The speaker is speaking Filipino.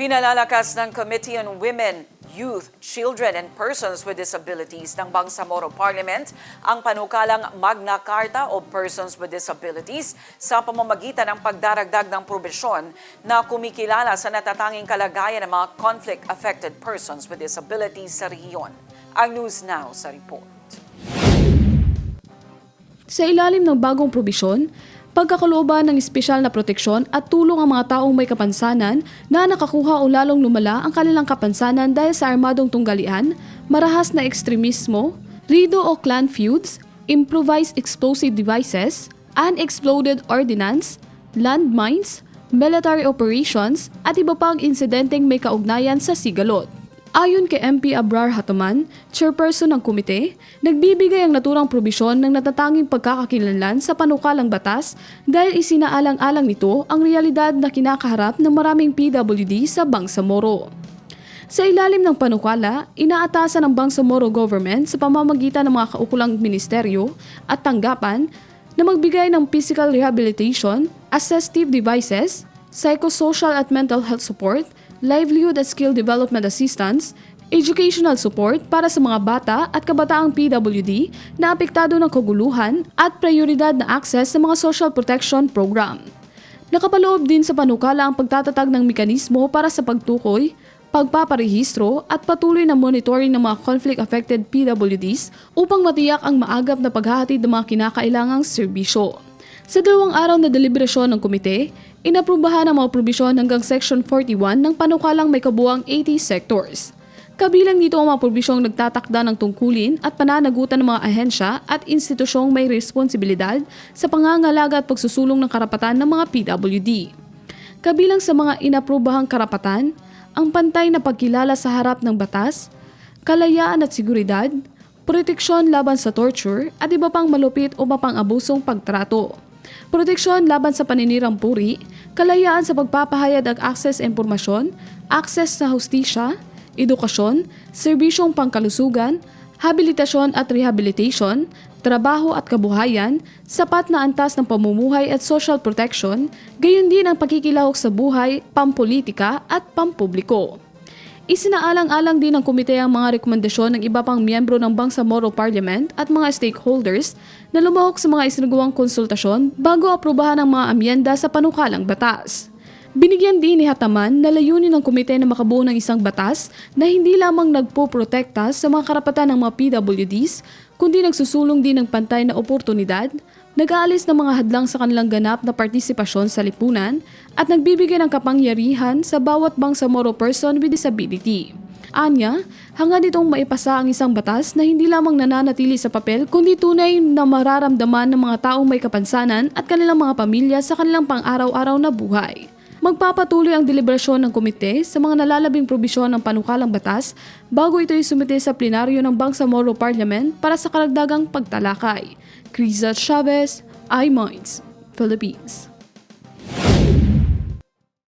Pinalalakas ng Committee on Women, Youth, Children and Persons with Disabilities ng Bangsamoro Parliament ang panukalang Magna Carta of Persons with Disabilities sa pamamagitan ng pagdaragdag ng probisyon na kumikilala sa natatanging kalagayan ng mga conflict-affected persons with disabilities sa rehiyon. Ang News Now sa report. Sa ilalim ng bagong probisyon, pagkakalooban ng espesyal na proteksyon at tulong ang mga taong may kapansanan na nakakuha o lalong lumala ang kanilang kapansanan dahil sa armadong tunggalian, marahas na ekstremismo, rido o clan feuds, improvised explosive devices, unexploded ordnance, landmines, military operations at iba pang insidenteng may kaugnayan sa sigalot. Ayon kay MP Abrar Hatuman, chairperson ng komite, nagbibigay ang naturang probisyon ng natatanging pagkakakilanlan sa panukalang batas dahil isinaalang-alang nito ang realidad na kinakaharap ng maraming PWD sa Bangsamoro. Sa ilalim ng panukala, inaatasan ng Bangsamoro government sa pamamagitan ng mga kaukulang ministeryo at tanggapan na magbigay ng physical rehabilitation, assistive devices, psychosocial at mental health support, livelihood at skill development assistance, educational support para sa mga bata at kabataang PWD na apektado ng kaguluhan at prioridad na access sa mga social protection program. Nakapaloob din sa panukala ang pagtatatag ng mekanismo para sa pagtukoy, pagpaparehistro at patuloy na monitoring ng mga conflict-affected PWDs upang matiyak ang maagap na paghahatid ng mga kinakailangang serbisyo. Sa 2 araw na deliberasyon ng komite, inaprubahan ang mga probisyon hanggang Section 41 ng panukalang may kabuuang 80 sectors. Kabilang dito ang mga probisyong nagtatakda ng tungkulin at pananagutan ng mga ahensya at institusyong may responsibilidad sa pangangalaga at pagsusulong ng karapatan ng mga PWD. Kabilang sa mga inaprubahang karapatan, ang pantay na pagkilala sa harap ng batas, kalayaan at seguridad, proteksyon laban sa torture at iba pang malupit o mapang-abusong pagtrato. Proteksyon laban sa paninirang puri, kalayaan sa pagpapahayag at access sa impormasyon, access sa hustisya, edukasyon, serbisyong pangkalusugan, habilitasyon at rehabilitation, trabaho at kabuhayan, sapat na antas ng pamumuhay at social protection, gayon din ang pagkikilahok sa buhay, pampolitika at pampubliko. Isinaalang-alang din ng komite ang mga rekomendasyon ng iba pang miyembro ng Bangsamoro Parliament at mga stakeholders na lumahok sa mga isinagawang konsultasyon bago aprobahan ang mga amyenda sa panukalang batas. Binigyan din ni Hataman na layunin ng komite na makabuo ng isang batas na hindi lamang nagpoprotekta sa mga karapatan ng mga PWDs, kundi nagsusulong din ng pantay na oportunidad, nag-aalis ng mga hadlang sa kanilang ganap na partisipasyon sa lipunan at nagbibigay ng kapangyarihan sa bawat Bangsamoro person with disability. Anya, hangad itong maipasa ang isang batas na hindi lamang nananatili sa papel kundi tunay na mararamdaman ng mga taong may kapansanan at kanilang mga pamilya sa kanilang pang-araw-araw na buhay. Magpapatuloy ang deliberasyon ng komite sa mga nalalabing probisyon ng panukalang batas bago ito isumite sa plenaryo ng Bangsamoro Parliament para sa karagdagang pagtalakay. Criza Chavez, iMinds, Philippines.